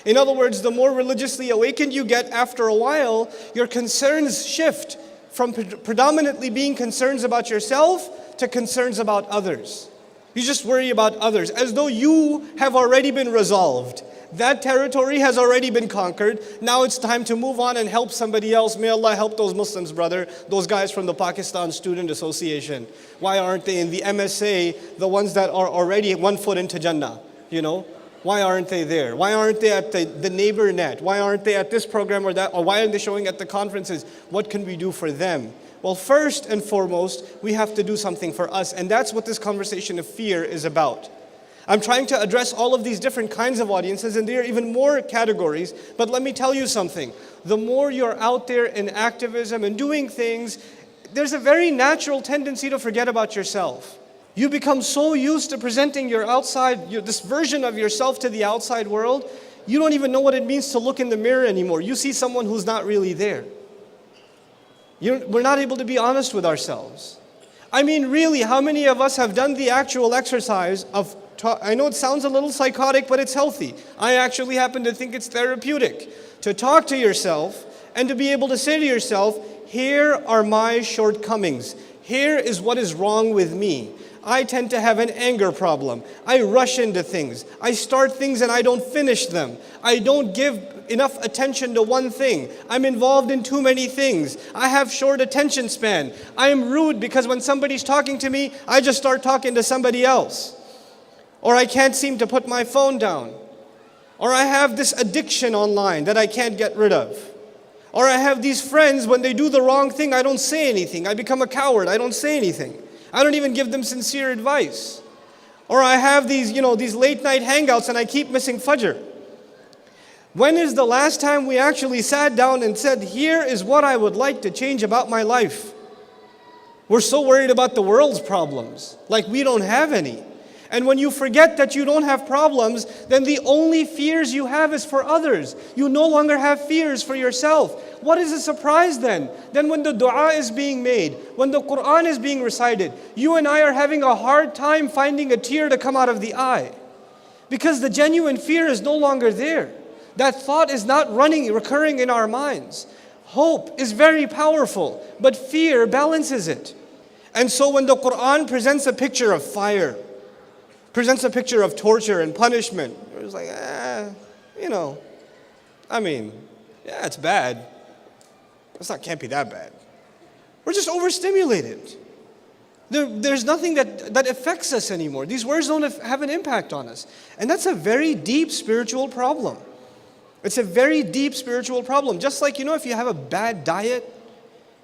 In other words, the more religiously awakened you get, after a while, your concerns shift from predominantly being concerns about yourself to concerns about others. You just worry about others, as though you have already been resolved. That territory has already been conquered. Now it's time to move on and help somebody else. May Allah help those Muslims, brother. Those guys from the Pakistan Student Association. Why aren't they in the MSA, the ones that are already 1 foot into Jannah? You know? Why aren't they there? Why aren't they at the neighbor net? Why aren't they at this program or that? Or why aren't they showing at the conferences? What can we do for them? Well, first and foremost, we have to do something for us. And that's what this conversation of fear is about. I'm trying to address all of these different kinds of audiences, and there are even more categories. But let me tell you something. The more you're out there in activism and doing things, there's a very natural tendency to forget about yourself. You become so used to presenting your outside, this version of yourself to the outside world, you don't even know what it means to look in the mirror anymore. You see someone who's not really there. We're not able to be honest with ourselves. I mean, really, how many of us have done the actual exercise of I know it sounds a little psychotic, but it's healthy. I actually happen to think it's therapeutic. To talk to yourself and to be able to say to yourself, here are my shortcomings. Here is what is wrong with me. I tend to have an anger problem. I rush into things. I start things and I don't finish them. I don't give enough attention to one thing. I'm involved in too many things. I have short attention span. I am rude because when somebody's talking to me, I just start talking to somebody else. Or I can't seem to put my phone down. Or I have this addiction online that I can't get rid of. Or I have these friends, when they do the wrong thing, I don't say anything. I become a coward. I don't say anything. I don't even give them sincere advice. Or I have these late night hangouts and I keep missing Fajr. When is the last time we actually sat down and said, here is what I would like to change about my life? We're so worried about the world's problems, like we don't have any. And when you forget that you don't have problems, then the only fears you have is for others. You no longer have fears for yourself. What is a surprise then? Then when the dua is being made, when the Quran is being recited, you and I are having a hard time finding a tear to come out of the eye. Because the genuine fear is no longer there. That thought is not recurring in our minds. Hope is very powerful, but fear balances it. And so when the Quran presents a picture of fire, presents a picture of torture and punishment, it's like, it's bad. Can't be that bad. We're just overstimulated. There's nothing that affects us anymore. These words don't have an impact on us. And that's a very deep spiritual problem. It's a very deep spiritual problem. Just like, if you have a bad diet,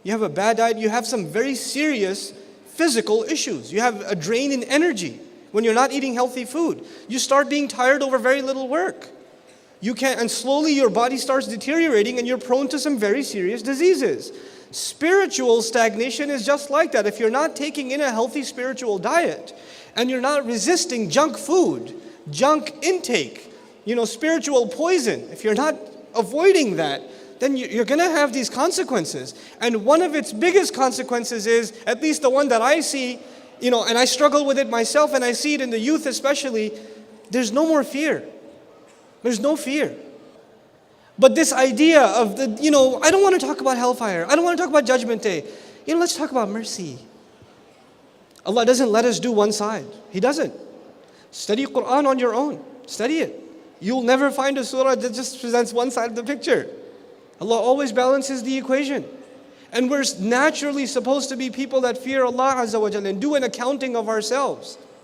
you have some very serious physical issues. You have a drain in energy. When you're not eating healthy food, you start being tired over very little work. And slowly your body starts deteriorating and you're prone to some very serious diseases. Spiritual stagnation is just like that. If you're not taking in a healthy spiritual diet and you're not resisting junk food, junk intake, spiritual poison, if you're not avoiding that, then you're going to have these consequences. And one of its biggest consequences is, at least the one that I see, and I struggle with it myself, and I see it in the youth especially, there's no more fear. There's no fear. But this idea of I don't want to talk about hellfire. I don't want to talk about judgment day. Let's talk about mercy. Allah doesn't let us do one side. He doesn't. Study Quran on your own. Study it. You'll never find a surah that just presents one side of the picture. Allah always balances the equation. And we're naturally supposed to be people that fear Allah Azza wa Jalla and do an accounting of ourselves.